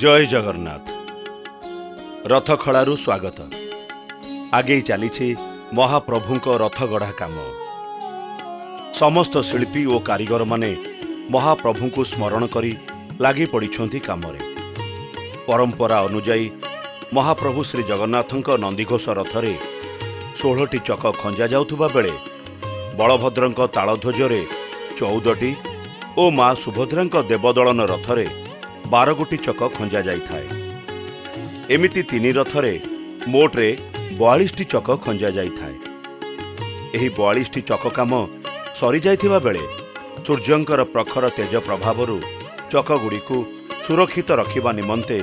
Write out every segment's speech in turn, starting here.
जय जगन्नाथ। रथखड़ारू स्वागत। आगे चली महाप्रभुंक रथ गढ़ा काम। समस्त शिल्पी और कारीगर माने महाप्रभु को स्मरण करी लगी पड़िछंती कामरे। परंपरा अनुजाई महाप्रभु श्री जगन्नाथंक नंदीघोष रथरे 16टी चक खंजा जाउथुबा बेले बलभद्रंक तालध्वजरे 14टी और मां सुभद्रांक देवदलन रथरे 12 गोटी चक खंजा जाइथाए। एमिति 3 रथरे मोट्रे 42टी चक खंजा जाइथाए। एही 42टी चक काम सरी जाइथिबा बेले सूर्यंकर प्रखर तेज प्रभावरु चक गुड़िकु सुरक्षित रखिबा निमंते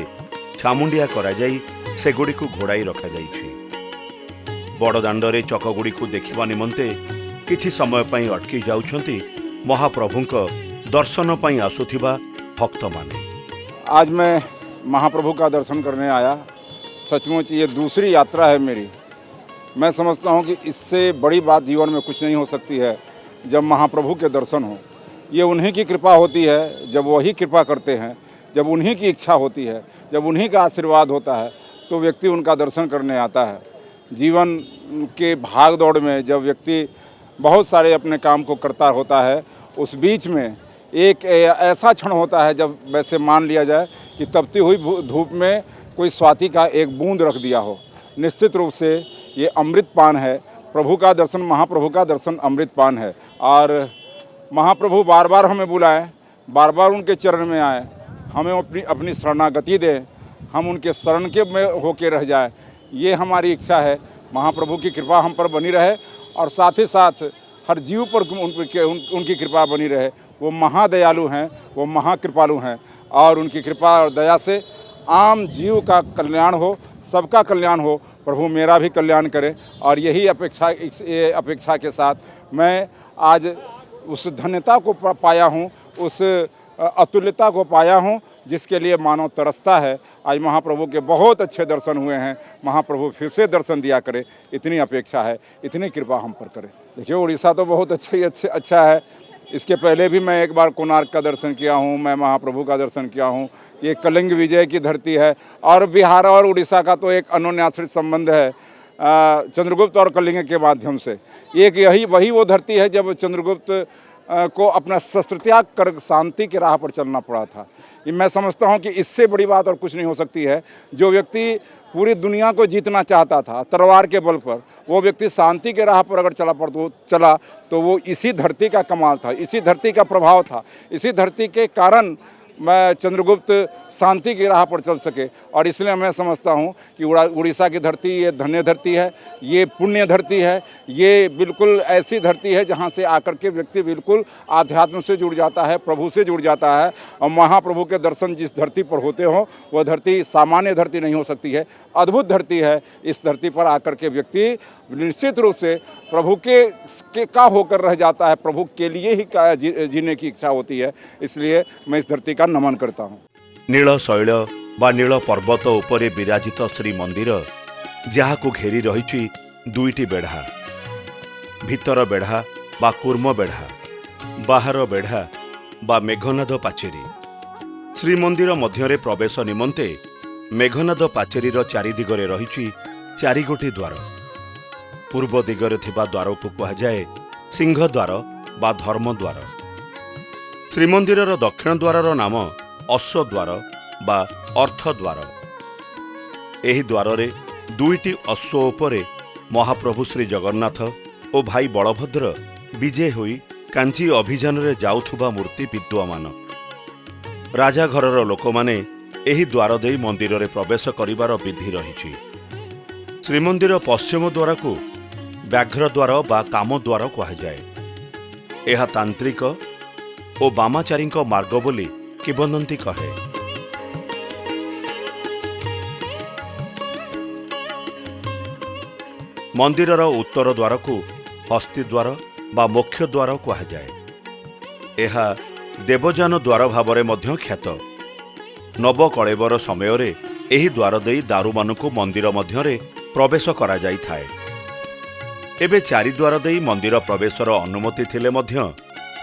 छामुंडिया करा जाई सेगुड़िकु घोड़ाई रखा जाइछि। बड़दाण्डरे चक गुड़िकु देखिबा निमंते किछि समय पई अटकी जाउछंती महाप्रभुंक दर्शन पई आसुथिबा भक्त माने। आज मैं महाप्रभु का दर्शन करने आया। सचमुच ये दूसरी यात्रा है मेरी। मैं समझता हूँ कि इससे बड़ी बात जीवन में कुछ नहीं हो सकती है जब महाप्रभु के दर्शन हो। ये उन्हीं की कृपा होती है, जब वही कृपा करते हैं, जब उन्हीं की इच्छा होती है, जब उन्हीं का आशीर्वाद होता है तो व्यक्ति उनका दर्शन करने आता है। जीवन के भाग दौड़ में जब व्यक्ति बहुत सारे अपने काम को करता होता है, उस बीच में एक ऐसा क्षण होता है जब वैसे मान लिया जाए कि तपती हुई धूप में कोई स्वाति का एक बूंद रख दिया हो। निश्चित रूप से ये अमृत पान है। प्रभु का दर्शन, महाप्रभु का दर्शन अमृत पान है। और महाप्रभु बार बार हमें बुलाएं, बार बार उनके चरण में आए, हमें अपनी शरणागति दें, हम उनके शरण के में होके रह जाए, ये हमारी इच्छा है। महाप्रभु की कृपा हम पर बनी रहे और साथ ही साथ हर जीव पर उनकी कृपा बनी रहे। वो महादयालु हैं, वो महाकृपालु हैं और उनकी कृपा और दया से आम जीव का कल्याण हो, सबका कल्याण हो। प्रभु मेरा भी कल्याण करे और यही अपेक्षा के साथ मैं आज उस धन्यता को पाया हूँ, उस अतुल्यता को पाया हूँ जिसके लिए मानव तरसता है। आज महाप्रभु के बहुत अच्छे दर्शन हुए हैं। महाप्रभु फिर से दर्शन दिया करे, इतनी अपेक्षा है, इतनी कृपा हम पर करे। देखिए, उड़ीसा तो बहुत अच्छा है। इसके पहले भी मैं एक बार कोणार्क का दर्शन किया हूँ, मैं महाप्रभु का दर्शन किया हूँ। ये कलिंग विजय की धरती है और बिहार और उड़ीसा का तो एक अन्योन्याश्रित संबंध है चंद्रगुप्त और कलिंग के माध्यम से। एक वही वो धरती है जब चंद्रगुप्त को अपना शस्त्र त्याग कर शांति की राह पर चलना पड़ा था। मैं समझता हूँ कि इससे बड़ी बात और कुछ नहीं हो सकती है। जो व्यक्ति पूरी दुनिया को जीतना चाहता था तलवार के बल पर, वो व्यक्ति शांति के राह पर अगर चला तो वो इसी धरती का कमाल था, इसी धरती का प्रभाव था। इसी धरती के कारण मैं चंद्रगुप्त शांति की राह पर चल सके। और इसलिए मैं समझता हूँ कि उड़ीसा की धरती ये धन्य धरती है, ये पुण्य धरती है, ये बिल्कुल ऐसी धरती है जहाँ से आकर के व्यक्ति बिल्कुल आध्यात्म से जुड़ जाता है, प्रभु से जुड़ जाता है। और महाप्रभु के दर्शन जिस धरती पर होते हों वह धरती सामान्य धरती नहीं हो सकती है, अद्भुत धरती है। इस धरती पर आकर के व्यक्ति निश्चित रूप से प्रभु के का होकर रह जाता है, प्रभु के लिए ही जीने की इच्छा होती है। इसलिए मैं इस धरती का नमन करता हूँ। नील शैल बा नील पर्वत उपरे विराजित श्री मंदिर जहां घेरी रही 2टी बेढ़ा, भीतर बेढ़ा बा कूर्म बेढ़ा, बाहर बेढ़ा बा मेघनाद पाचेरी। श्रीमंदिर मध्य प्रवेश निमंते मेघनाद पाचेरीर 4 दिगरे रही 4 गोटी द्वार। पूर्व दिगरे थिबा द्वार को कहुए सिंह द्वार बा धर्म द्वार। श्रीमंदिरर दक्षिण द्वारर नाम अश्व द्वार बा अर्थ द्वार। एही द्वारे 2टी अश्व उपरे महाप्रभु श्री जगन्नाथ और भाई बलभद्र विजय होई कांची अभियान रे जाउथुबा मूर्ति विद्यमान। राजा घरर लोक माने एही द्वार देई मंदिर रे प्रवेश करिवार विधि रही। श्रीमंदिर पश्चिम द्वार को व्याघ्र द्वार बा काम द्वार कहुए। यह तांत्रिक और वामाचारी मार्ग बोली किंवदंती कहे। मंदिरर उत्तर द्वार को हस्ती द्वार बा मोक्ष द्वार कहुए। यह देवजान द्वार भाव में ख्यात। नवकलेबर समय रे एही द्वार देई दारू मानकु मंदिर मध्यरे प्रवेश करा जाई थाए। एबे 4 द्वार देई मंदिर प्रवेशर अनुमति थिले मध्य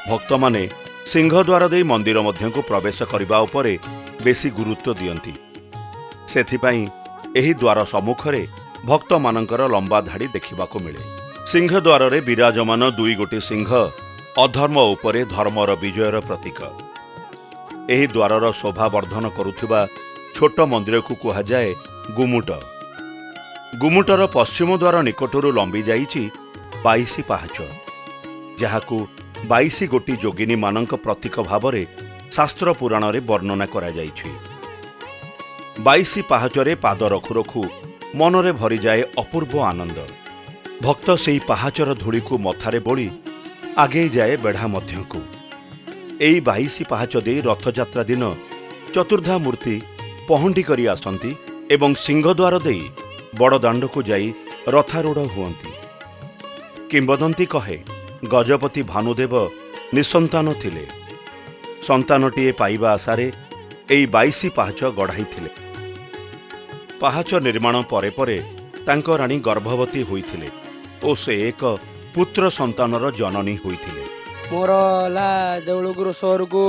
भक्त माने सिंह द्वार देई मंदिर मध्य को प्रवेश करने बेसी गुरुत्व दियंती। सेथिपाई एही द्वार सम्मुखरे भक्तमानंकर लंबा धाड़ी देखिबाको मिले। सिंहद्वार रे विराजमान दुई गोटी सिंह अधर्म उपरे धर्मर विजयर प्रतीक। एही द्वारर शोभा वर्धन करुथिबा छोट मंदिर को कुहाଯାଏ गुमुट। गुमुटर पश्चिम द्वार निकटरू लंबी जाइछि 22 पाहाच, जहाकू 22 गोटी जोगिनी मानक प्रतीक भावरे शास्त्र पुराण रे वर्णना करा जाइछि। 22 पाहाचरे पाद रखु रखु मनरे भरी जाए अपूर्व आनंद। भक्त सेई पाहाचर धूली को मथारे बोली आगे जाए बेढ़ा मध्यकू। एई 22 पाहाच दे रथयात्रा दिन चतुर्धा मूर्ति पहंडी करी आसंती एवं सिंहद्वार दे बड़दाण्ड को जाई रथारूढ़ हुअंती। किंबदंती कहे गजपति भानुदेव निसंतान थिले। संतानटीए पाइबा आशारे एई 22 पाहाच गढ़ाई। पाहाच निर्माण परे परे तांको राणी गर्भवती होइथिले ओ से एक पुत्र संतानर जननी होइथिले। मोर ला देउलुगुर सोहर को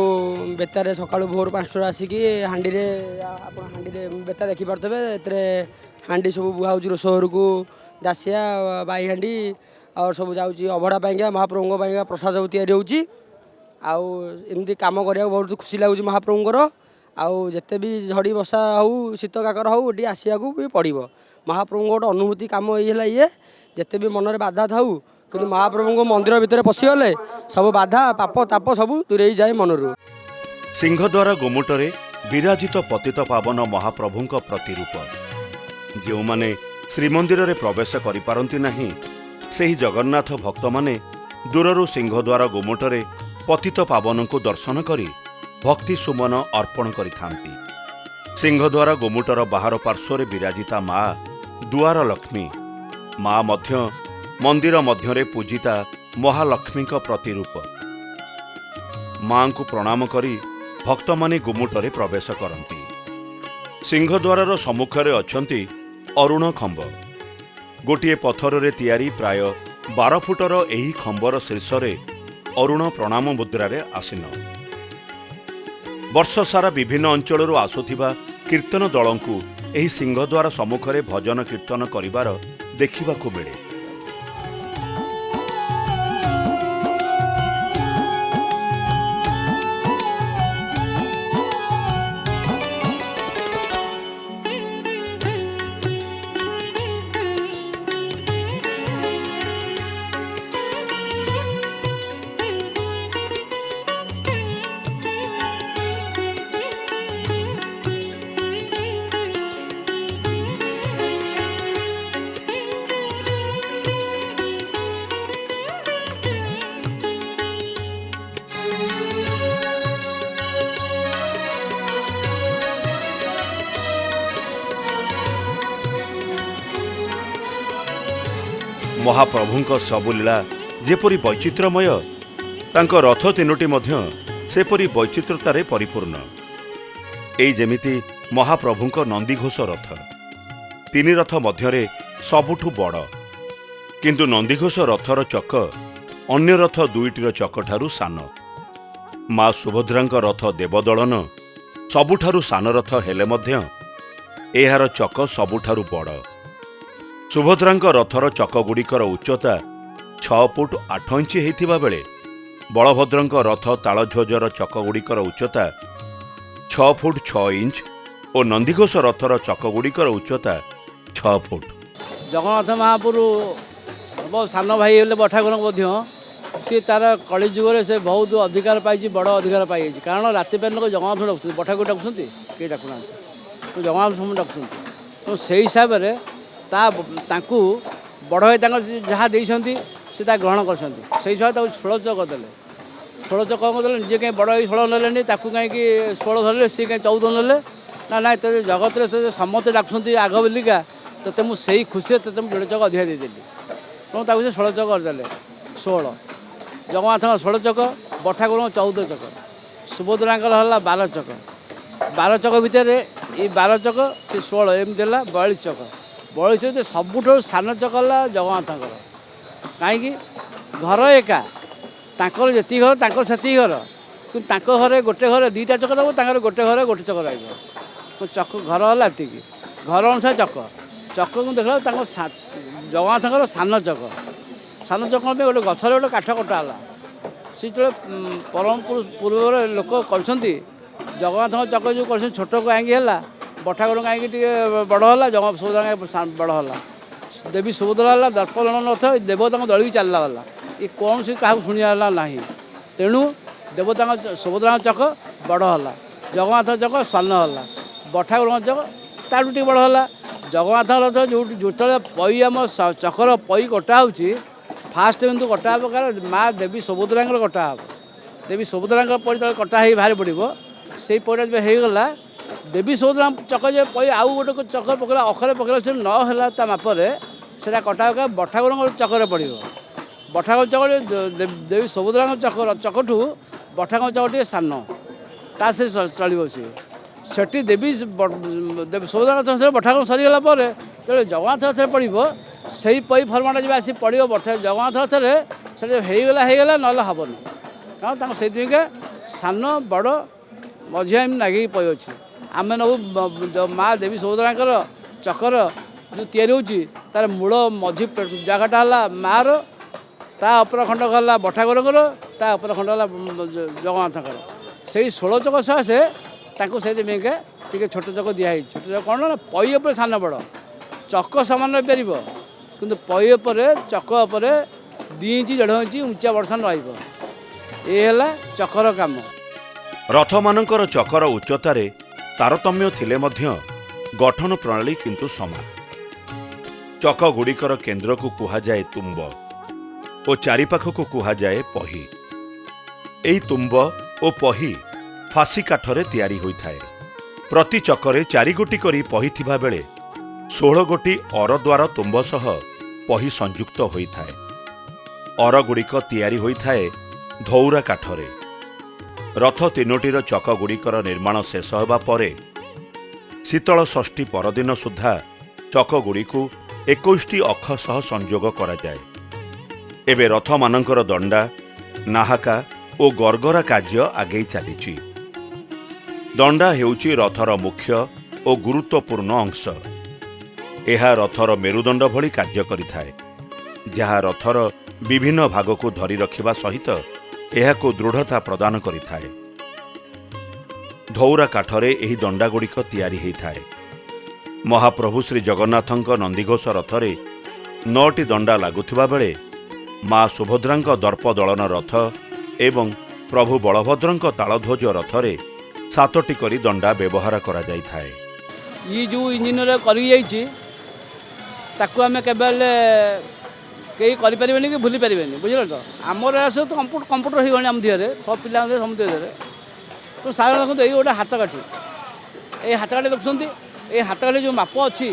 बेतारे सकाळु भोर 5 आसिकी हांडी रे आपण हांडी रे बेता देखि परतबे एतरे हांडी सब बुहाउजु सोहर को दासिया बाई हांडी और सब जाउची अभडा पाइगा महाप्रभुଙ୍କ पाइगा प्रसाद तैयारी होउची। आउ एमती काम करिया बहुत खुशी लागुची महाप्रभुଙ୍କର। आउ जते भी झड़ी बसा हो शीत काकर हो एटी आसिया को भी पड़िबो। महाप्रभु गोटे अनुभूति काम ये ये जिते भी मनरे बाधा थाऊ कि महाप्रभु को मंदिर भितर पशिगले सब बाधा पाप ताप सब दूरे जाए मनरू। सिंहद्वार गुमुटरे विराजित पतित पावन महाप्रभुଙ୍କ प्रतिरूप। जो माने श्रीमंदिर रे प्रवेश करि पारंती नाही सेही जगन्नाथ भक्त माने दूररू सिंहद्वार गुमुटरे पतित पावन को दर्शन करी भक्ति सुमन अर्पण करिथांती। सिंहद्वार गुमुटर बाहर पार्श्वरे विराजिता माँ दुआर लक्ष्मी। माँ मध्य मंदिर मध्यरे पूजिता महालक्ष्मी प्रतिरूप। माँ को प्रणाम करी भक्त माने गुमुटरे प्रवेश करती। सिंहद्वार सम्मुखरे अछंती अरुण खंब। गोटिए पत्थर रे तैयारी प्राय 12 फुटर एही खंबर शीर्षरे अरुण प्रणाम मुद्रारे आसीन। वर्ष सारा विभिन्न अंचल आसुथिबा कीर्तन दलंकु एही सिंहद्वार सम्मुखरे भजन कीर्तन करिवार देखिबाकू मिले। महाप्रभुଙ୍କ ସବୁ लीला जेपरी वैचित्रमय तांको रथ तीनोटी मध्य सेपरी वैचित्रतारे परिपूर्ण। एई जेमिति महाप्रभुଙ୍କ नंदीघोष रथ तीन रथ मध्यरे सबुठु बड़, किंतु नंदीघोष रथर चक अन्य रथ दुईटीर चकठारु सान। माँ सुभद्राଙ୍କ रथ देवदलन सबुठारु सान रथ हेले मध्य एहार चक सबुठारु बड़। सुभद्राଙ୍କ रथर चकगुड़िकर उच्चता 6 फुट 8 इंच होइथिबा बेले बलभद्रଙ୍କ रथ तालध्वजर चकगुड़िकर उच्चता 6 फुट 6 इंच और नंदीघोष रथर चकगुड़िकर उच्चता 6 फुट। जगन्नाथ महाप्रभु मो सान भाई हेले बठाकुर सी तार कलिजुगे से बहुत अधिकार पाई बड़ अधिकार पाई कारण राति पेन लोग जगन्नाथ डाकुं बठाकुर डाकुं किए डाकुना जगन्नाथ समूह डाकुं तो से हिसाब से ताकू बड़ भाई जहाँ देती से ग्रहण कर हिसाब से 16 चक देले 16 चक देले निजे कहीं बड़ भाई 16 नेले कहीं 16 धरले सी कहीं 14 नेले ना ना तो जगत में समस्त डाकुं आग बोलिका तो मुझे खुशी ते 1.5 चक अधिका देदेली तो से 16 चक करदे 16 जगन्नाथ 16 चक बठाकुर 14 चक सुभद्रा 12 चक 12 चक भितर ये 12 चक से 16 एम 42 चक 42 सबुठ सान चक जगन्नाथ कहीं घर एका जी घर से घर କିନ୍ତୁ ତାଙ୍କ ଘରେ ଗୋଟେ ଘରେ ଦୁଇଟା ଚକ ଦେବ, ତାଙ୍କର ଗୋଟେ ଘରେ ଗୋଟେ ଚକ ରହିବ। ଚକ ଘର ହେଲା ଏତିକି, ଘର ଅନୁସାରେ ଚକ। ଚକକୁ ଦେଖିଲା ତାଙ୍କ ଜଗନ୍ନାଥଙ୍କର ସାନ ଚକ ପାଇଁ ଗୋଟେ ଗଛରେ ଗୋଟେ କାଠ କଟା ହେଲା। ସେ ଯେତେବେଳେ ପରମ ପୂର୍ବରେ ଲୋକ କରିଛନ୍ତି, ଜଗନ୍ନାଥଙ୍କ ଚକ ଯେଉଁ କରିଛନ୍ତି ଛୋଟକୁ କାହିଁକି ହେଲା, ବଠାଗଡ଼ କାହିଁକି ଟିକେ ବଡ଼ ହେଲା, ସୁଭଦ୍ରା କାହିଁକି ବଡ଼ ହେଲା। ଦେବୀ ସୁଭଦ୍ରା ହେଲା ଦର୍ପଦଳନ ରଥ, ଦେବତାଙ୍କ ଦଳିକି ଚାଲିଲା ଗଲା। ଏ କୌଣସି କାହାକୁ ଶୁଣିବା ହେଲା ନାହିଁ। ତେଣୁ ଦେବତାଙ୍କ ସୁଭଦ୍ରାଙ୍କ ଚକ ବଡ଼ ହେଲା, ଜଗନ୍ନାଥଙ୍କ ଚକ ସାନ ହେଲା, ବଠାଗଡ଼ଙ୍କ ଚକ ତାଠୁ ଟିକେ ବଡ଼ ହେଲା। ଜଗନ୍ନାଥଙ୍କ ରଥ ଯେଉଁଠି ଯେତେବେଳେ ପଇ ଆମ ଚକର ପଇ କଟା ହେଉଛି, ଫାଷ୍ଟ କିନ୍ତୁ କଟା ହେବ କାରଣ ମା ଦେବୀ ସୁଭଦ୍ରାଙ୍କର କଟା ହେବ। ଦେବୀ ସୁଭଦ୍ରାଙ୍କର ପଇ ଯେତେବେଳେ କଟା ହେଇ ବାହାରି ପଡ଼ିବ, ସେଇ ପଇଟା ଯେବେ ହେଇଗଲା, ଦେବୀ ସୁଭଦ୍ରାଙ୍କ ଚକ ଯେ ପଇ ଆଉ ଗୋଟେ ଚକ ପକେଇଲା, ଅଖରେ ପକେଇଲା, ସେ ନ ହେଲା ତା ମାପରେ, ସେଇଟା କଟା ହେବ ବଠାଗଡ଼ଙ୍କ ଚକରେ ପଡ଼ିବ। ବଠାଗଡ଼ ଚକ ଦେବୀ ସୁଭଦ୍ରାଙ୍କ ଚକଠୁ ବଠାଗଡ଼ ଚକ ଟିକେ ସାନ, ତା ସେ ଚଳିବ। ସିଏ ସେଠି ଦେବୀ ସୁଭଦ୍ରାଙ୍କ ରଥରେ ବଠାଗଡ଼ ସରିଗଲା ପରେ ଯେତେବେଳେ ଜଗନ୍ନାଥ ରଥରେ ପଡ଼ିବ, ସେଇ ପଇ ଫର୍ମାଟା ଯେବେ ଆସି ପଡ଼ିବ ଜଗନ୍ନାଥ ରଥରେ, ସେଟା ହେଇଗଲା ନହେଲେ ହେବନି। କାରଣ ତାଙ୍କ ସେଇଥିପାଇଁକା ସାନ ବଡ଼ ମଝିଆ ଏମିତି ନାଗିକି ପଇ ଅଛି। ଆମେ ନେବୁ ମା ଦେବୀ ସୁଭଦ୍ରାଙ୍କର ଚକର ଯେଉଁ ତିଆରି ହେଉଛି, ତାର ମୂଳ ମଝି ଜାଗାଟା ହେଲା ମାଆର, ତା ଅପର ଖଣ୍ଡ ହେଲା ବଠାଗଡ଼ଙ୍କର, ତା ଅପର ଖଣ୍ଡ ହେଲା ଜଗନ୍ନାଥଙ୍କର। ସେଇ 16 ଚକ ସକାଶେ ତାଙ୍କୁ ସେଇଥିପାଇଁକା ଟିକେ ଛୋଟ ଚକ ଦିଆହେଇଛି। ଛୋଟ ଚକ କ'ଣ ନା ପଇ ଉପରେ ସାନ ବଡ଼ ଚକ ସମାନ ରହିପାରିବ, କିନ୍ତୁ ପଇ ଉପରେ ଚକ ଉପରେ 2 ଇଞ୍ଚ 1.5 ଇଞ୍ଚ ଉଞ୍ଚା ବର୍ଷନ ରହିବ। ଏ ହେଲା ଚକର କାମ। ରଥମାନଙ୍କର ଚକର ଉଚ୍ଚତାରେ ତାରତମ୍ୟ ଥିଲେ ମଧ୍ୟ ଗଠନ ପ୍ରଣାଳୀ କିନ୍ତୁ ସମାନ। ଚକଗୁଡ଼ିକର କେନ୍ଦ୍ରକୁ କୁହାଯାଏ ତୁମ୍ବ ଓ ଚାରିପାଖକୁ କୁହାଯାଏ ପହି। ଏହି ତୁମ୍ବ ଓ ପହି ଫାସି କାଠରେ ତିଆରି ହୋଇଥାଏ। ପ୍ରତି ଚକରେ 4 ଗୋଟି କରି ପହି ଥିବା ବେଳେ 16 ଗୋଟି ଅରଦ୍ୱାର ତୁମ୍ବ ସହ ପହି ସଂଯୁକ୍ତ ହୋଇଥାଏ। ଅରଗୁଡ଼ିକ ତିଆରି ହୋଇଥାଏ ଧଉରା କାଠରେ। ରଥ 3ଟିର ଚକଗୁଡ଼ିକର ନିର୍ମାଣ ଶେଷ ହେବା ପରେ ଶୀତଳ ଷଷ୍ଠୀ ପରଦିନ ସୁଦ୍ଧା ଚକଗୁଡ଼ିକୁ 21ଟି ଅଖ ସହ ସଂଯୋଗ କରାଯାଏ। ଏବେ ରଥମାନଙ୍କର ଦଣ୍ଡା, ନାହାକା ଓ ଗର୍ଗରା କାର୍ଯ୍ୟ ଆଗେଇ ଚାଲିଛି। ଦଣ୍ଡା ହେଉଛି ରଥର ମୁଖ୍ୟ ଓ ଗୁରୁତ୍ୱପୂର୍ଣ୍ଣ ଅଂଶ। ଏହା ରଥର ମେରୁଦଣ୍ଡ ଭଳି କାର୍ଯ୍ୟ କରିଥାଏ, ଯାହା ରଥର ବିଭିନ୍ନ ଭାଗକୁ ଧରି ରଖିବା ସହିତ ଏହାକୁ ଦୃଢ଼ତା ପ୍ରଦାନ କରିଥାଏ। ଧଉରା କାଠରେ ଏହି ଦଣ୍ଡାଗୁଡ଼ିକ ତିଆରି ହୋଇଥାଏ। ମହାପ୍ରଭୁ ଶ୍ରୀ ଜଗନ୍ନାଥଙ୍କ ନନ୍ଦିଘୋଷ ରଥରେ 9ଟି ଦଣ୍ଡା ଲାଗୁଥିବା ବେଳେ ମା ସୁଭଦ୍ରାଙ୍କ ଦର୍ପଦଳନ ରଥ ଏବଂ ପ୍ରଭୁ ବଳଭଦ୍ରଙ୍କ ତାଳଧ୍ୱଜ ରଥରେ 7ଟି କରି ଦଣ୍ଡା ବ୍ୟବହାର କରାଯାଇଥାଏ। ଇ ଯେଉଁ ଇଞ୍ଜିନିୟର କରିକି ଯାଇଛି, ତାକୁ ଆମେ କେବେ ହେଲେ କେହି କରିପାରିବେନି କି ଭୁଲି ପାରିବେନି, ବୁଝିଲ ତ। ଆମର ସବୁ ତ କମ୍ପ୍ୟୁଟର ହେଇଗଲାଣି ଆମ ଦେହରେ, ସବୁ ପିଲାଙ୍କ ଦେହରେ ସମସ୍ତ ଦେହରେ। ତ ସାଧାରଣ ଦେଖନ୍ତୁ, ଏଇ ଗୋଟେ ହାତକାଠି, ଏଇ ହାତକାଠି ଦେଖୁଛନ୍ତି, ଏଇ ହାତକାଠି ଯେଉଁ ମାପ ଅଛି,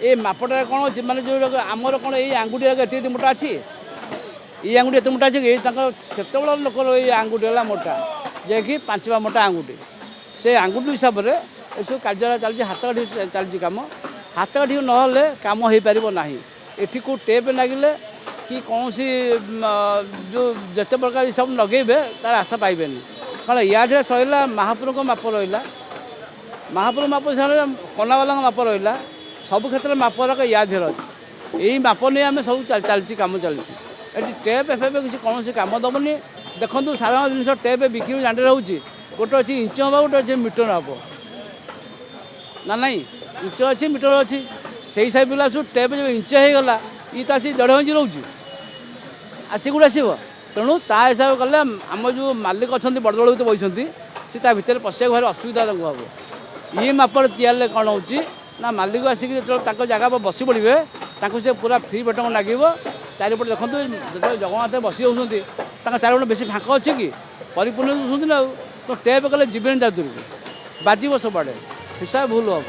ଏଇ ମାପଟାରେ କ'ଣ ଅଛି, ମାନେ ଯେଉଁ ଆମର କ'ଣ ଏଇ ଆଙ୍ଗୁଠି ଏତେ ମୋଟା ଅଛି, ଏଇ ଆଙ୍ଗୁଠି ଏତେ ମୋଟା ଅଛି, ଏଇ ତାଙ୍କର ସେତେବେଳେ ଲୋକର ଏଇ ଆଙ୍ଗୁଠି ହେଲା ମୋଟା, ଯିଏକି 5 ମୋଟା ଆଙ୍ଗୁଠି। ସେ ଆଙ୍ଗୁଠି ହିସାବରେ ଏସବୁ କାର୍ଯ୍ୟ ଚାଲିଛି, ହାତକାଠି ଚାଲିଛି କାମ। ହାତକାଠି ନହେଲେ କାମ ହେଇପାରିବ ନାହିଁ। ଏଠି କେଉଁ ଟେପ୍ ଲାଗିଲେ କି କୌଣସି ଯେଉଁ ଯେତେ ପ୍ରକାର ସବୁ ଲଗେଇବେ ତାର ଆଶା ପାଇବେନି। କାରଣ ୟାଠରେ ସରିଲା ମହାପ୍ରଭୁଙ୍କ ମାପ ରହିଲା, ମହାପ୍ରଭୁ ମାପ ହିସାବରେ କନାବାଲାଙ୍କ ମାପ ରହିଲା, ସବୁ କ୍ଷେତ୍ରରେ ମାପ ଗୁଡ଼ାକ ୟା ଦେହରେ ଅଛି। ଏଇ ମାପ ନେଇ ଆମେ ସବୁ ଚାଲିଛି, କାମ ଚାଲିଛି। ଏଠି ଟେପ୍ ଫେପ୍ କିଛି କୌଣସି କାମ ଦେବନି। ଦେଖନ୍ତୁ, ସାଧାରଣ ଜିନିଷ ଟେପ୍ ବିକ୍ରି ଜାଣ୍ଡେ ରହୁଛି, ଗୋଟେ ଅଛି ଇଞ୍ଚ ହେବ, ଗୋଟେ ଅଛି ମିଟର ହେବ, ନା ନାଇଁ, ଇଞ୍ଚ ଅଛି ମିଟର ଅଛି। ସେଇ ହିସାବ ପିଲା ସବୁ ଟେପ୍ ଯେବେ ଇଞ୍ଚ ହେଇଗଲା, ଇଏ ତ ଆସି 1.5 ଇଞ୍ଚ ରହୁଛି, ଆସିକି ଆସିବ। ତେଣୁ ତା ହିସାବରେ କଲେ ଆମ ଯେଉଁ ମାଲିକ ଅଛନ୍ତି, ବଡ଼ ବଡ଼ ଭିତରେ ବସିଛନ୍ତି, ସେ ତା ଭିତରେ ପଶିବାକୁ ଭାରି ଅସୁବିଧା ତାଙ୍କୁ ହେବ। ଇଏ ମାପରେ ତିଆରିଲେ କ'ଣ ହେଉଛି ନା, ମାଲିକ ଆସିକି ଯେତେବେଳେ ତାଙ୍କ ଜାଗା ବସି ପଡ଼ିବେ, ତାଙ୍କୁ ସେ ପୁରା ଫ୍ରି ବେଟଙ୍କ ଲାଗିବ। ଚାରିପଟେ ଦେଖନ୍ତୁ, ଯେତେବେଳେ ଜଗନ୍ନାଥ ବସି ହେଉଛନ୍ତି, ତାଙ୍କ ଚାରିପଟେ ବେଶୀ ଫାଙ୍କ ଅଛି କି, ପରିପୂର୍ଣ୍ଣ ହେଉଛନ୍ତି ନା। ଆଉ ତ ଟେପ୍ କଲେ ଯିବେନି ତା ଦୂରକୁ, ବାଜିବ ସବୁଆଡ଼େ, ହିସାବ ଭୁଲ ହେବ।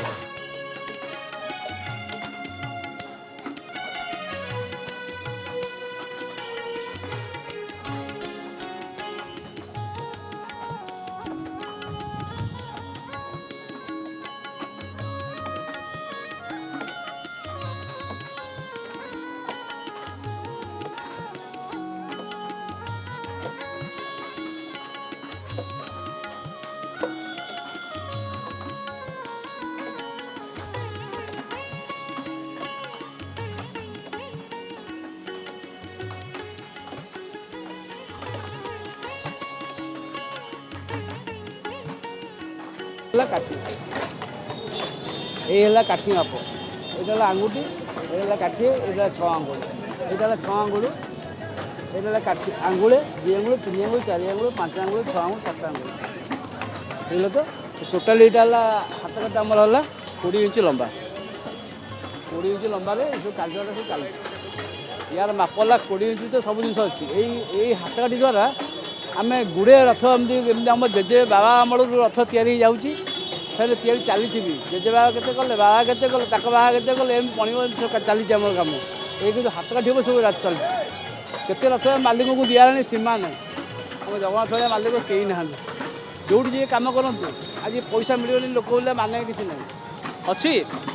ହେଲା କାଠି, ଏଇ ହେଲା କାଠି ମାପ, ଏଇଟା ହେଲା ଆଙ୍ଗୁଠି, ଏଇଟା ହେଲା କାଠି, ଏଇଟା 6 ଆଙ୍ଗୁଳି, ଏଇଟା ହେଲା 6 ଆଙ୍ଗୁଳି, ଏଇଟା ହେଲା କାଠି ଆଙ୍ଗୁଳି, 2 ଆଙ୍ଗୁଳି, 3 ଆଙ୍ଗୁଳି, 4 ଆଙ୍ଗୁଳି, 5 ଆଙ୍ଗୁଳି, 6 ଆଙ୍ଗୁଳି, 7 ଆଙ୍ଗୁଳି। ବୁଝିଲ ତ? ଟୋଟାଲି ଏଇଟା ହେଲା ହାତ କାଠି ଆମର ହେଲା 20 ଇଞ୍ଚ ଲମ୍ବା, 20 ଇଞ୍ଚ ଲମ୍ବାରେ ଏସବୁ କାର୍ଯ୍ୟଟା ସବୁ ଚାଲିଛି। ୟାର ମାପ ହେଲା 20 ଇଞ୍ଚ, ତ ସବୁ ଜିନିଷ ଅଛି। ଏଇ ହାତ କାଠି ଦ୍ୱାରା ଆମେ ଗୁଡ଼େ ରଥ ଏମିତି ଆମ ଜେଜେ ବାବା ଅମଳରୁ ରଥ ତିଆରି ହେଇଯାଉଛି, ଫେରେ ତିଆରି ଚାଲିଛି ବି। ଜେଜେ ବାବା କେତେ କଲେ, ବାବା କେତେ କଲେ, ତାଙ୍କ ବାବା କେତେ କଲେ, ଏମିତି ପଣିବ ଚାଲିଛି ଆମର କାମ। ଏଇ କିନ୍ତୁ ହାତ କାଠି ହେବ ସବୁ ଚାଲିଛି। କେତେ ରଥ ମାଲିକଙ୍କୁ ଦିଆହେଲାଣି ସୀମା ନାହିଁ। ଆମ ଜଗନ୍ନାଥ ଭଳିଆ ମାଲିକ କେହି ନାହାନ୍ତି। ଯେଉଁଠି ଯିଏ କାମ କରନ୍ତୁ, ଆଜି ପଇସା ମିଳିବନି ଲୋକ ବୋଲେ ମାନେ କିଛି ନାହିଁ। ଅଛି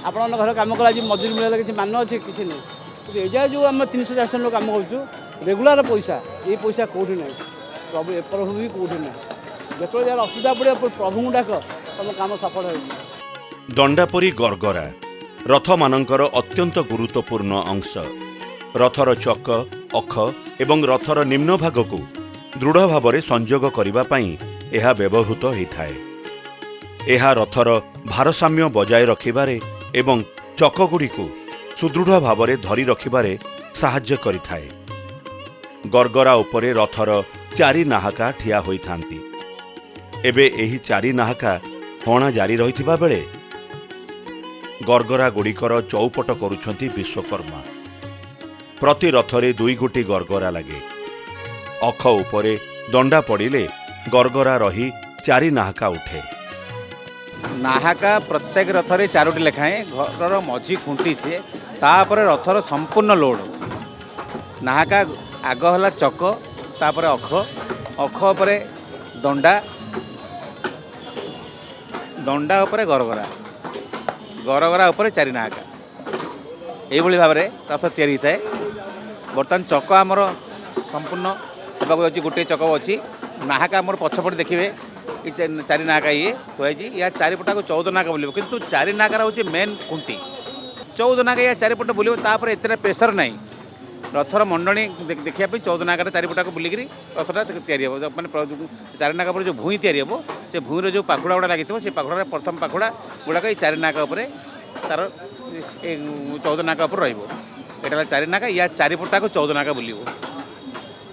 ଆପଣଙ୍କ ଘରେ କାମ କଲେ ଆଜି ମଜୁରୀ ମିଳିଲେ କିଛି ମାନ ଅଛି, କିଛି ନାହିଁ। କିନ୍ତୁ ଏ ଯାଏ ଯେଉଁ ଆମେ 300-400 ଲୋକ କାମ କରୁଛୁ ରେଗୁଲାର ପଇସା, ଏଇ ପଇସା କେଉଁଠି ନାହିଁ। ସବୁ ଏପର ବି କେଉଁଠି ନାହିଁ। ଯେତେବେଳେ ଯାହାର ଅସୁବିଧା ପଡ଼ିବ ପ୍ରଭୁଙ୍କୁ ଡାକ, ତୁମ କାମ ସଫଳ ହେଉଛି। ଦଣ୍ଡା ପରି ଗର୍ଗରା ରଥମାନଙ୍କର ଅତ୍ୟନ୍ତ ଗୁରୁତ୍ୱପୂର୍ଣ୍ଣ ଅଂଶ। ରଥର ଚକ, ଅଖ ଏବଂ ରଥର ନିମ୍ନ ଭାଗକୁ ଦୃଢ଼ ଭାବରେ ସଂଯୋଗ କରିବା ପାଇଁ ଏହା ବ୍ୟବହୃତ ହୋଇଥାଏ। ଏହା ରଥର ଭାରସାମ୍ୟ ବଜାୟ ରଖିବାରେ ଏବଂ ଚକଗୁଡ଼ିକୁ ସୁଦୃଢ଼ ଭାବରେ ଧରି ରଖିବାରେ ସାହାଯ୍ୟ କରିଥାଏ। ଗର୍ଗରା ଉପରେ ରଥର 4 ନାହାକା ଠିଆ ହୋଇଥାନ୍ତି। ଏବେ ଏହି 4 ନାହାକା ହଣା ଜାରି ରହିଥିବା ବେଳେ ଗର୍ଗରା ଗୁଡ଼ିକର ଚଉପଟ କରୁଛନ୍ତି ବିଶ୍ୱକର୍ମା। ପ୍ରତି ରଥରେ 2 ଗୋଟି ଗର୍ଗରା ଲାଗେ। ଅଖ ଉପରେ ଦଣ୍ଡା ପଡ଼ିଲେ ଗର୍ଗରା ରହି 4 ନାହାକା ଉଠେ। ନାହାକା ପ୍ରତ୍ୟେକ ରଥରେ 4ଟି ଲେଖାଏଁ, ଘରର ମଝି ଖୁଣ୍ଟି ସିଏ, ତାପରେ ରଥର ସମ୍ପୂର୍ଣ୍ଣ ଲୋଡ଼। ନାହାକା ଆଗ ହେଲା ଚକ, ତାପରେ ଅଖ, ଅଖ ଉପରେ ଦଣ୍ଡା, ଦଣ୍ଡା ଉପରେ ଗରଗରା, ଗରଗରା ଉପରେ 4 ନାହାକା। ଏଇଭଳି ଭାବରେ ରଥ ତିଆରି ହୋଇଥାଏ। ବର୍ତ୍ତମାନ ଚକ ଆମର ସମ୍ପୂର୍ଣ୍ଣ ହେବାକୁ ଯାଉଛି। ଗୋଟିଏ ଚକ ଅଛି। ନାହାକା ଆମର ପଛପଟେ ଦେଖିବେ, ଏ 4 ନାହାକା ଇଏ ଥୁଆଯାଇଛି। ୟା ଚାରିପଟାକୁ 14 ନାହାକା ବୁଲିବ, କିନ୍ତୁ 4 ନାହାକାର ହେଉଛି ମେନ୍ ଖୁଣ୍ଟି। 14 ନାହାକା ୟା ଚାରିପଟ ବୁଲିବ, ତାପରେ ଏତେ ପ୍ରେସର ନାହିଁ। ରଥର ମଣ୍ଡଣୀ ଦେଖିବା ପାଇଁ 14 ନାହାକାର ଚାରିପଟାକୁ ବୁଲିକିରି ରଥଟା ତିଆରି ହେବ। ମାନେ 4 ନାହାକା ପରେ ଯେଉଁ ଭୂଇଁ ତିଆରି ହେବ, ସେ ଭୂଇଁର ଯେଉଁ ପାଖୁଡ଼ା ଗୁଡ଼ା ଲାଗିଥିବ, ସେ ପାଖୁଡ଼ାରେ ପ୍ରଥମ ପାଖୁଡ଼ା ଗୁଡ଼ାକ ଏଇ 4 ନାହାକା ଉପରେ ତାର 14 ନାହାକା ଉପରେ ରହିବ। ଏଇଟା ହେଲା 4 ନାହାକା, ୟା ଚାରିପଟାକୁ 14 ନାହାକା ବୁଲିବ।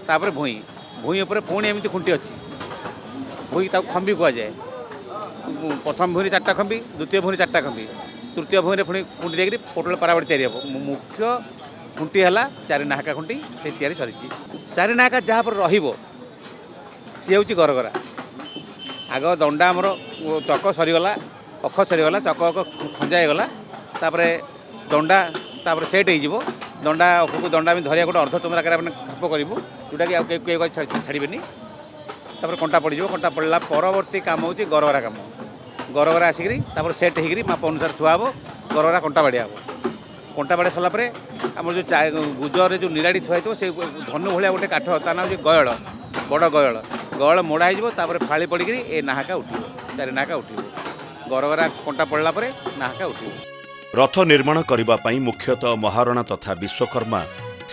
ତାପରେ ଭୂଇଁ, ଭୂଇଁ ଉପରେ ପୁଣି ଏମିତି ଖୁଣ୍ଟି ଅଛି। ଭୂଇଁ ତାକୁ ଖମ୍ବି କୁହାଯାଏ। ପ୍ରଥମ ଭୂଇଁରେ 4ଟା ଖମ୍ବି, ଦ୍ୱିତୀୟ ଭୂଇଁରେ 4ଟା ଖମ୍ବି, ତୃତୀୟ ଭୂଇଁରେ ପୁଣି ଖୁଣ୍ଟି ଦେଇକରି ପୋଟଳ ପାରାବଡ଼ି ତିଆରି ହେବ। ମୁଖ୍ୟ ଖୁଣ୍ଟି ହେଲା 4 ନାହାକା ଖୁଣ୍ଟି, ସେ ତିଆରି ସରିଛି। 4 ନାହାକା ଯାହା ପରେ ରହିବ ସିଏ ହେଉଛି ଗରଗରା। ଆଗ ଦଣ୍ଡା ଆମର ଚକ ସରିଗଲା, ଅଖ ସରିଗଲା, ଚକ ଅଖ ଖଞ୍ଜା ହେଇଗଲା, ତାପରେ ଦଣ୍ଡା ତାପରେ ସେଟ୍ ହେଇଯିବ। ଦଣ୍ଡା ଅଖକୁ ଦଣ୍ଡା ଆମେ ଧରିବା ଗୋଟେ ଅର୍ଦ୍ଧଚନ୍ଦ୍ରାକାର ଆମେ ଖାପ କରିବୁ, ଯେଉଁଟାକି ଆଉ କେହି ଛାଡ଼ିବେନି। ତାପରେ କଣ୍ଟା ପଡ଼ିଯିବ। କଣ୍ଟା ପଡ଼ିଲା ପରବର୍ତ୍ତୀ କାମ ହେଉଛି ଗରଗରା କାମ। ଗରଗରା ଆସିକିରି ତାପରେ ସେଟ୍ ହେଇକିରି ମାପ ଅନୁସାରେ ଥୁଆ ହେବ। ଗରଗରା କଣ୍ଟା ବାଡ଼ିଆ ହେବ। କଣ୍ଟା ବାଡ଼ି ସାରିଲା ପରେ ଆମର ଯେଉଁ ଗୁଜରେ ଯେଉଁ ନିରାଡ଼ି ଥୁଆ ହେଇଥିବ, ସେ ଧନୁ ଭଳିଆ ଗୋଟେ କାଠ, ତା ନାଁ ହେଉଛି ଗୟଳ, ବଡ଼ ଗୟଳ। ଗୟଳ ମୋଡ଼ା ହେଇଯିବ, ତାପରେ ଫାଳି ପଡ଼ିକିରି ଏ ନାହାକା ଉଠିବ, 4 ନାହାକା ଉଠିବ। ଗରଗରା କଣ୍ଟା ପଡ଼ିଲା ପରେ ନାହାକା ଉଠିବ। ରଥ ନିର୍ମାଣ କରିବା ପାଇଁ ମୁଖ୍ୟତଃ ମହାରଣା ତଥା ବିଶ୍ୱକର୍ମା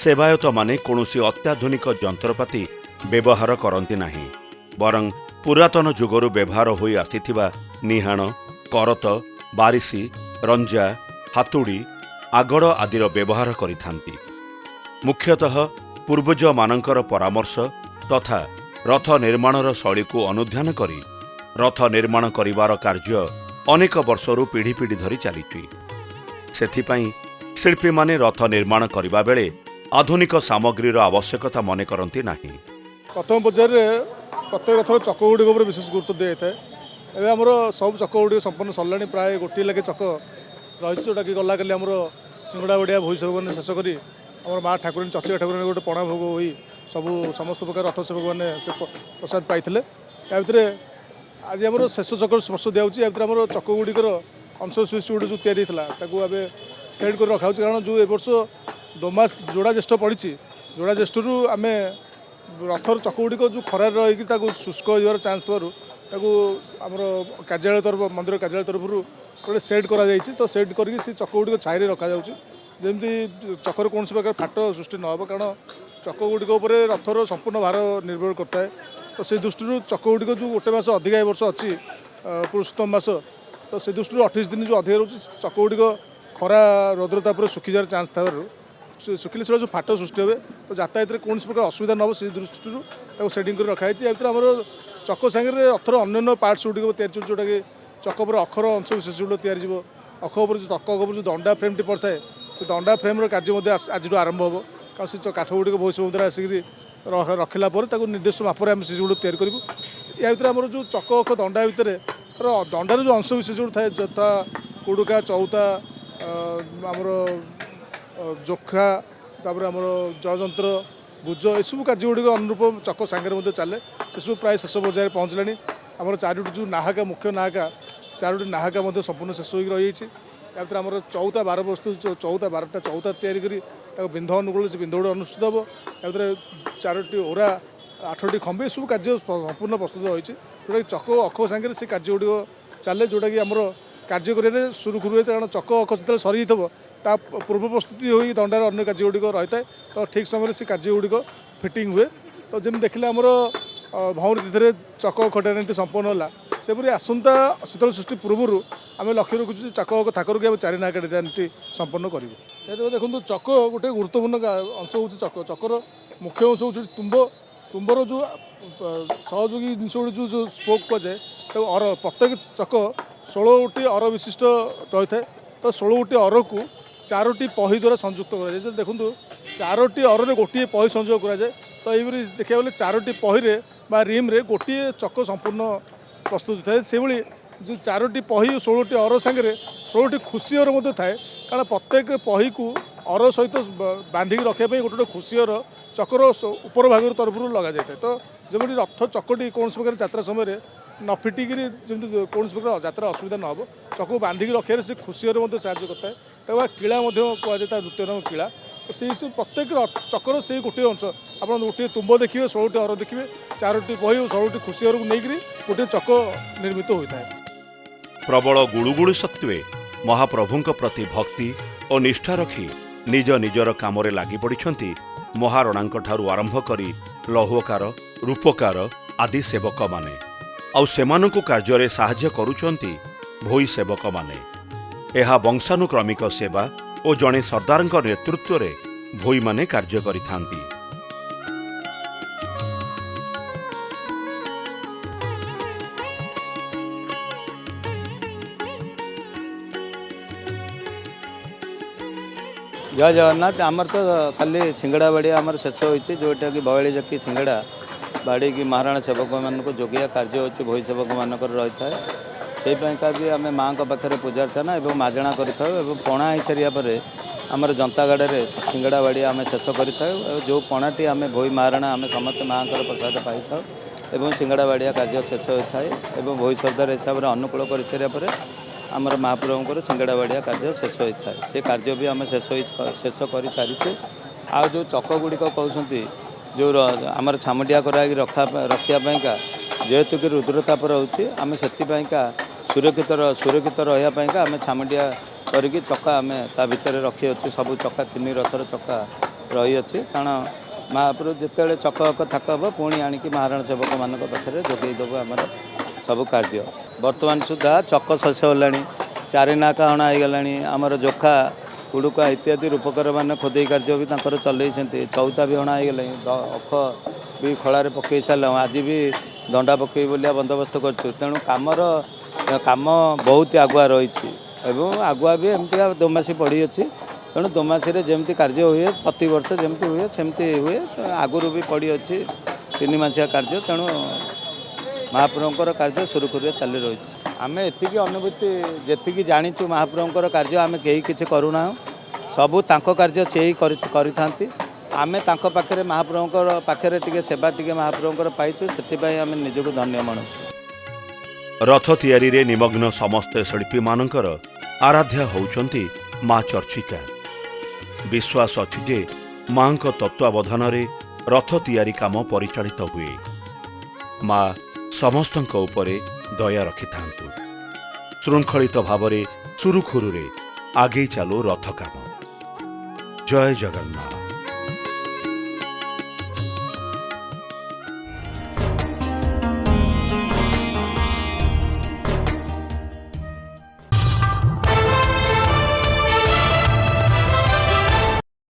ସେବାୟତମାନେ କୌଣସି ଅତ୍ୟାଧୁନିକ ଯନ୍ତ୍ରପାତି ବ୍ୟବହାର କରନ୍ତି ନାହିଁ। ବରଂ ପୁରାତନ ଯୁଗରୁ ବ୍ୟବହାର ହୋଇ ଆସିଥିବା ନିହାଣ, କରତ, ବାରିଶି, ରଞ୍ଜା, ହାତୁଡ଼ି, આગળ ଆଦିର ବ୍ୟବହାର କରିଥାନ୍ତି। ମୁଖ୍ୟତଃ ପୂର୍ବଜମାନଙ୍କର ପରାମର୍ଶ ତଥା ରଥ ନିର୍ମାଣର ଶୈଳୀକୁ ଅନୁଧ୍ୟାନ କରି ରଥ ନିର୍ମାଣ କରିବାର କାର୍ଯ୍ୟ ଅନେକ ବର୍ଷରୁ ପିଢ଼ି ପିଢ଼ି ଧରି ଚାଲିଛି। ସେଥିପାଇଁ ଶିଳ୍ପୀମାନେ ରଥ ନିର୍ମାଣ କରିବା ବେଳେ ଆଧୁନିକ ସାମଗ୍ରୀର ଆବଶ୍ୟକତା ମନେ କରନ୍ତି ନାହିଁ। ପ୍ରଥମ ପର୍ଯ୍ୟାୟରେ ପ୍ରତ୍ୟେକ ରଥର ଚକ ଗୁଡ଼ିକ ଉପରେ ବିଶେଷ ଗୁରୁତ୍ୱ ଦିଆଯାଇଥାଏ। ଏବେ ଆମର ସବୁ ଚକ ଗୁଡ଼ିକ ସମ୍ପୂର୍ଣ୍ଣ ସରିଲାଣି। ପ୍ରାୟ ଗୋଟିଏ ଲେଖେ ଚକ ରହିଛି, ଯେଉଁଟାକି ଗଲା କାଲି ଆମର ସିଙ୍ଗଡ଼ା ବଡ଼ିଆ ଭୋଇ ସେବକମାନେ ଶେଷ କରି ଆମର ମା ଠାକୁରାଣୀ ଚଚିକା ଠାକୁରାଣୀ ଗୋଟେ ପଣା ଭୋଗ ହୋଇ ସମସ୍ତ ପ୍ରକାର ରଥ ସେବକମାନେ ସେ ପ୍ରସାଦ ପାଇଥିଲେ। ତା ଭିତରେ ଆଜି ଆମର ଶେଷ ଚକ ସ୍ପର୍ଶ ଦିଆଯାଉଛି। ୟା ଭିତରେ ଆମର ଚକ ଗୁଡ଼ିକର ଅଂଶ ସୁଇଚ୍ ଗୁଡ଼ିକ ଯେଉଁ ତିଆରି ହେଇଥିଲା ତାକୁ ଏବେ ସେଟ୍ କରି ରଖାହେଉଛି। କାରଣ ଯେଉଁ ଏ ବର୍ଷ ଦୋମାସ ଯୋଡ଼ା ଜ୍ୟେଷ୍ଠ ପଡ଼ିଛି, ଯୋଡ଼ା ଜ୍ୟେଷ୍ଠରୁ ଆମେ ରଥର ଚକ ଗୁଡ଼ିକ ଯେଉଁ ଖରାରେ ରହିକି ତାକୁ ଶୁଷ୍କ ହେବାର ଚାନ୍ସ ଥିବାରୁ ତାକୁ ଆମର କାର୍ଯ୍ୟାଳୟ ତରଫ ମନ୍ଦିର କାର୍ଯ୍ୟାଳୟ ତରଫରୁ ଗୋଟେ ସେଟ୍ କରାଯାଇଛି। ତ ସେଟ୍ କରିକି ସେ ଚକ ଗୁଡ଼ିକ ଛାଇରେ ରଖାଯାଉଛି, ଯେମିତି ଚକରେ କୌଣସି ପ୍ରକାର ଫାଟ ସୃଷ୍ଟି ନ ହେବ। କାରଣ ଚକ ଗୁଡ଼ିକ ଉପରେ ରଥର ସମ୍ପୂର୍ଣ୍ଣ ଭାର ନିର୍ଭର କରିଥାଏ। ତ ସେଇ ଦୃଷ୍ଟିରୁ ଚକ ଗୁଡ଼ିକ ଯେଉଁ ଗୋଟେ ମାସ ଅଧିକା ଏ ବର୍ଷ ଅଛି, पुरुषोत्तम मास तो से दृष्टि 28 दिन जो अधिक रोचे चक गुड़िक खरा रौद्रता पर सुखीजार चान्स थी सुखिले से जो फाट सृष्टि हे तो यातायात कौन प्रकार असुविधा न हो से दृष्टि सेटिंग कर रखाई आम चक सागर रथर अन्य पार्ट्स गुड़िक तैयारी जोटा कि चक पर अखर अंश विशेष गुड़ तैयारी अख उपर जो चक उपर जो दंडा फ्रेमटी पड़ता है से दंडा फ्रेम्र कार्य आज आरंभ हम कारण से काठ गुड़िक भविष्य मुद्रा आसिक रखला निर्दिष्ट मापर आम से गुड़ तैयारी करूँ या भर आम जो चक अख दंडा भितर दंडार जो अंश विशेष गुड़ थाए जथा कुड़ुका चौता आमर जोखा तापर आमर जलयंत्र भुज एसबू कार्य गुड़िक अनुरूप चक सागर चले से सब प्राय शेष पर्यायर पहुँचलानी आमर चारोटी जो नाहाका मुख्य नाहाका चारोटी नाहाका संपूर्ण शेष हो रही या भर आमर चौता बार प्रस्तुत चौता 12टा चौता तैयारी करी बिंध अनुकूल से बिंध गुड़ा अनुष्ठित हम या भर चारोटी ओरा 8टी खंबे सब कार्य संपूर्ण प्रस्तुत रही जोटा कि चक अख सागर से कार्य गुड़िक चले जोटा कि आमर कार्य करें सुरुखुरु हुए कारण चक अख जो सरी ता पूर्व प्रस्तुति हो दंडार अन्य कार्य गुड़िक रही है तो ठीक समय से कार्य गुड़िक फिटिंग हुए तो जमी देखिले आमर भौरी तिथि चक अखटा नीति संपन्न है सेपरी आसंता शीतल सृष्टि पूर्व आम लक्ष्य रखुचु चक थाकर के चारि नाका नीति संपन्न करूँ देखो चक गोटे गुरुत्वपूर्ण अंश हूँ चक चकर मुख्य अंश हूँ तुम्ब तुम्बर जो सहयोगी जिन जो स्पोक कहुए तो प्रत्येक चक 16टी अर विशिष्ट रही है तो 16टी अर को 4टी पही द्वारा संयुक्त कराए देखो 4टी अरे गोटे पही संयोग कराए तो ये देखा गले 4टी पही रिम्रे गोटे चक संपूर्ण प्रस्तुत थाए से जो 4टी पही 16टी अर सागर 16टी खुशी अर थाए कारण प्रत्येक पही को अर सहित बांधिक रखापी गोटे गोटे खुशी अर चकर उपर भाग तरफ लग जाए तो जमी रथ चकटी कौन प्रकार यात्रा समय न फिटिक जमी कौन प्रकार यात्रा असुविधा न हो चक बांधिक रखे से खुशी अर साहय करता है किला कहुए द्वितीय नाम किला से प्रत्येक चकर से गोटे अंश आप गोटे तुम्ब देखिए 16टी अर देखिए 4टी बही और 16टी खुशी अर को लेकर गोटे चक निर्मित होता है। प्रबल गुड़ुगुड़ी सत्वे महाप्रभुंक प्रति भक्ति और निष्ठा रखी निज निजर कामरे लागि पड़िछंती महारणांक ठारू आरंभ करी लौहकार रूपकार आदि सेवक माने आउ सेमानंकु कार्य साहाय्य करुछंती भोई सेवक माने एहा वंशानुक्रमिक सेवा और जड़े सरदार नेतृत्व रे भोई माने कार्य करिथांती। जय जगन्नाथ आमर तो खाली सिंगड़ा बाड़ी आमर शेष होती जोटा कि बयाली जकी सिंगड़ा बाड़ी की महाराणा सेवक मान जोगिया कार्य होती भोई सेवक मानक रही है से भी आम माँ पाखे पूजा अर्चना और माजणा कर पणा हो सारे आमर जनतागाड़े सिंगड़ा बाड़ी आम शेष कर जो पणाटी आम भोई महाराणा आम समस्त माँ प्रसाद पाई था सिंगड़ा बाड़िया कार्य शेष होता है भोई सरदार हिसाब से अनुकूल कर सारापर आमर महाप्रभुंर सिंगड़ा बाड़िया कार्य शेष होता है से कार्य भी आम शेष कर सारी आ जो चक गुड़िक कहते जो आमर छामुटिया कराई रखापाईका जेहेतु कि रुद्रताप रोचे आम से सुरक्षित रहा आम छामुटिया करके चक्का आम ता भितर रखी अच्छे सब चक्का 3 रथर चक्का रही अच्छे कारण महाप्रभु जिते चक थाक हम पुणी आणिकी महाराणा सेवक मान पाखे जोगेदेव आमर सब कार्य बर्तमान सुधा चक शेष होगा 4 नाका हणा होगला आमर जोखा कुड़ुका इत्यादि रूपकार मान खोदे कार्य भी चलते चौता भी हणा होगा अख भी खलार पकई सारे आज भी दंडा पकई बोलिया बंदोबस्त कर तेणु काम बहुत आगुआ रही आगुआ भी एमती दोमासी पड़ी अच्छी तेणु दोमासी जमी कार्य हुए प्रति वर्ष जमी हुए सेमती हुए आगुरी भी पड़ी अच्छी 3 मासिया कार्य तेणु महाप्रभुंर कार्य सुरुखुरु चली रही आम एति अनुभूति जी जाचु महाप्रभुंर कार्य आम कहीं किसी करूना सबू कार्य से ही करि आम पाखे महाप्रभुंर पाखे टे सेवा टे महाप्रभुंर पाइचु से आम निजक धन्य मानु। रथ तैयारी रे निमग्न समस्त शिल्पी मानकर आराध्या होउचंती माँ चर्चिका। विश्वास अछि जे माँ को तत्वावधान रे रथ तैयारी काम परिचालित हुए। माँ समस्तंक उपरे दया रखिथांतु। श्रृंखलित भावरे सुरुखुरु रे आगे चालू रथ काम। जय जगन्नाथ।